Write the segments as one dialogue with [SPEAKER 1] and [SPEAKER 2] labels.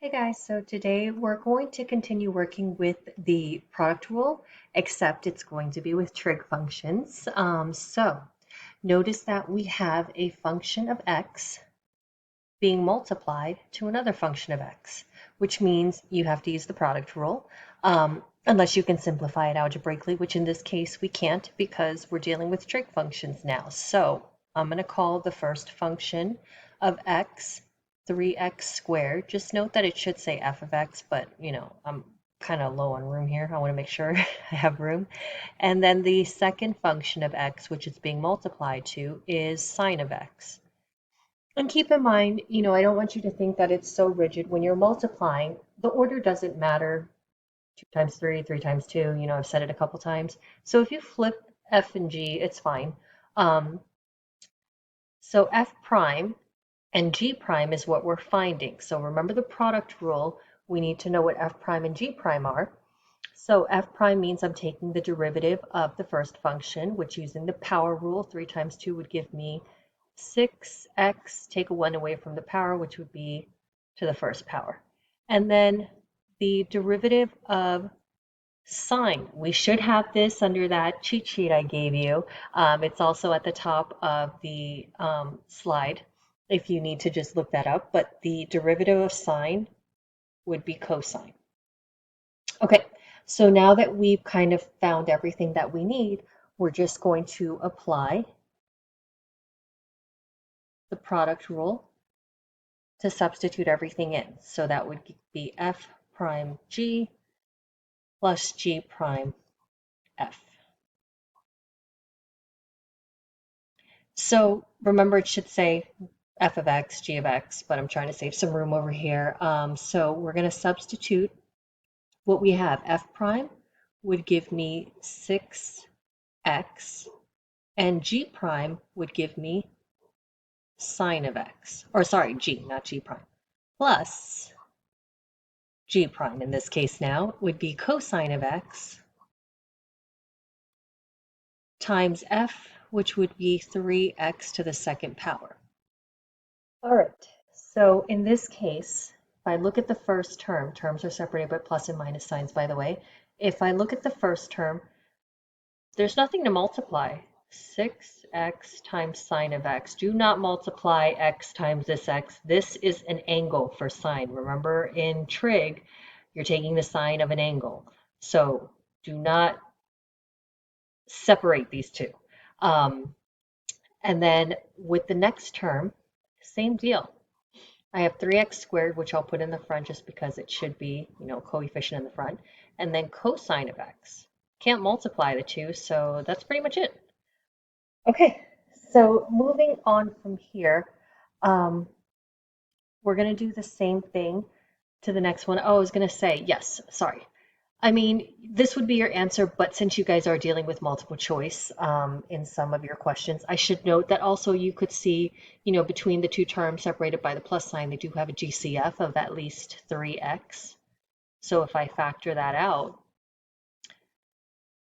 [SPEAKER 1] Hey guys, so today we're going to continue working with the product rule, except it's going to be with trig functions. So notice that we have a function of x being multiplied to another function of x, which means you have to use the product rule, unless you can simplify it algebraically, which in this case we can't because we're dealing with trig functions now. So I'm going to call the first function of x 3x squared. Just note that it should say f of x, but I'm kind of low on room here. I want to make sure I have room. And then the second function of x, which it's being multiplied to, is sine of x. And keep in mind, I don't want you to think that it's so rigid. When you're multiplying, the order doesn't matter. 2 times 3, 3 times 2, I've said it a couple times. So if you flip f and g, it's fine. Um, so f prime and g prime is what we're finding. So remember the product rule. We need to know what f prime and g prime are. So f prime means I'm taking the derivative of the first function, which using the power rule, 3 times 2 would give me 6x, take a 1 away from the power, which would be to the first power. And then the derivative of sine. We should have this under that cheat sheet I gave you. It's also at the top of the slide if you need to just look that up. But the derivative of sine would be cosine. Okay, so now that we've kind of found everything that we need, we're just going to apply the product rule to substitute everything in. So that would be f prime g plus g prime f. So remember it should say f of x, g of x, but I'm trying to save some room over here. So we're going to substitute what we have. F prime would give me 6x, and g prime would give me sine of x, or sorry, g, not g prime, plus g prime in this case now would be cosine of x times f, which would be 3x to the second power. All right, so in this case, if I look at the first term, terms are separated by plus and minus signs, by the way. If I look at the first term, there's nothing to multiply. 6x times sine of x. Do not multiply x times this x. This is an angle for sine. Remember in trig, you're taking the sine of an angle. So do not separate these two. Um, and then with the next term, same deal. I have 3x squared, which I'll put in the front just because it should be, coefficient in the front, and then cosine of x. Can't multiply the two, so that's pretty much it. Okay, so moving on from here, um, we're going to do the same thing to the next one. Oh, I was going to say, yes, sorry. I mean, this would be your answer, but since you guys are dealing with multiple choice in some of your questions, I should note that also you could see, between the two terms separated by the plus sign, they do have a GCF of at least 3x. So if I factor that out,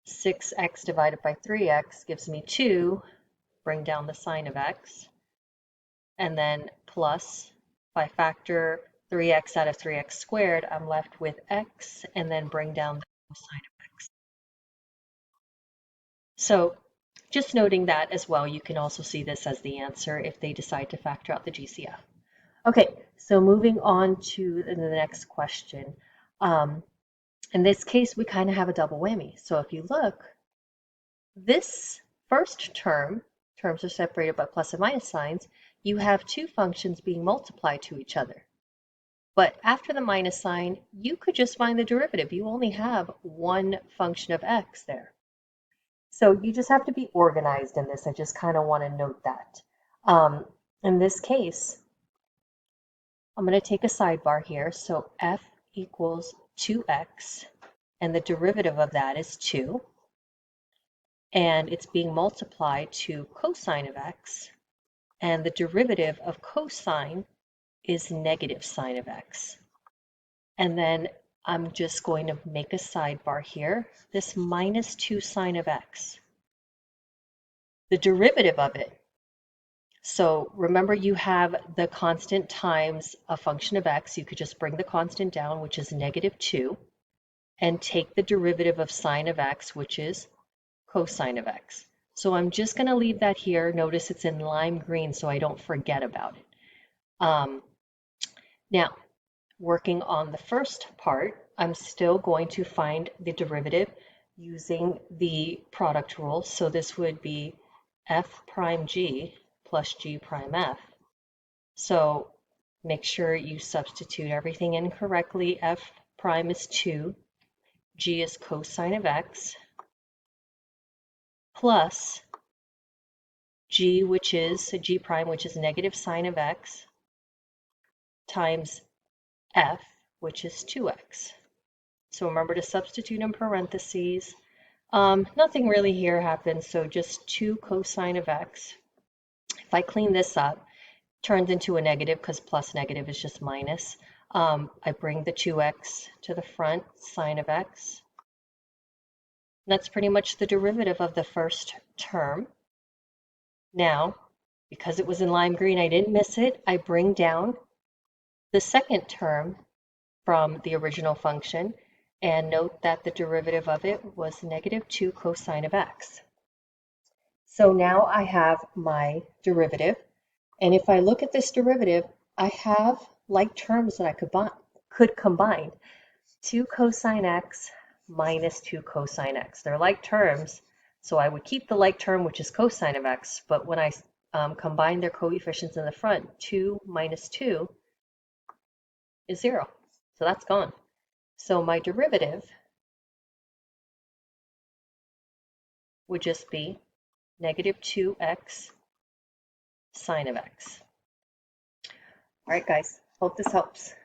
[SPEAKER 1] 6x divided by 3x gives me 2, bring down the sine of x, and then plus, if I factor 3x out of 3x squared, I'm left with x, and then bring down the cosine of x. So just noting that as well, you can also see this as the answer if they decide to factor out the GCF. Okay, so moving on to the next question. In this case, we kind of have a double whammy. So if you look, this first term, terms are separated by plus and minus signs, you have two functions being multiplied to each other. But after the minus sign, you could just find the derivative. You only have one function of x there. So you just have to be organized in this. I just kind of want to note that. In this case, I'm going to take a sidebar here. So f equals 2x, and the derivative of that is 2. And it's being multiplied to cosine of x, and the derivative of cosine is negative sine of x. And then I'm just going to make a sidebar here. This minus 2 sine of x. The derivative of it So remember, you have the constant times a function of x. You could just bring the constant down, which is -2, and take the derivative of sine of x, which is cosine of x. So I'm just going to leave that here. Notice it's in lime green so I don't forget about it. Now, working on the first part, I'm still going to find the derivative using the product rule. So this would be f prime g plus g prime f. So make sure you substitute everything in correctly. F prime is 2, g is cosine of x, plus g, which is g prime, which is negative sine of x, times f, which is 2x. So remember to substitute in parentheses. Nothing really here happens, so just 2 cosine of x. If I clean this up, turns into a negative because plus negative is just minus. I bring the 2x to the front, sine of x. And that's pretty much the derivative of the first term. Now, because it was in lime green, I didn't miss it. I bring down the second term from the original function, and note that the derivative of it was -2 cosine of x. So now I have my derivative, and if I look at this derivative, I have like terms that I could combine. 2 cosine x minus 2 cosine x. They're like terms, so I would keep the like term, which is cosine of x, but when I combine their coefficients in the front, 2 minus 2 is 0. So that's gone. So my derivative would just be -2x sine of x. All right, guys, hope this helps.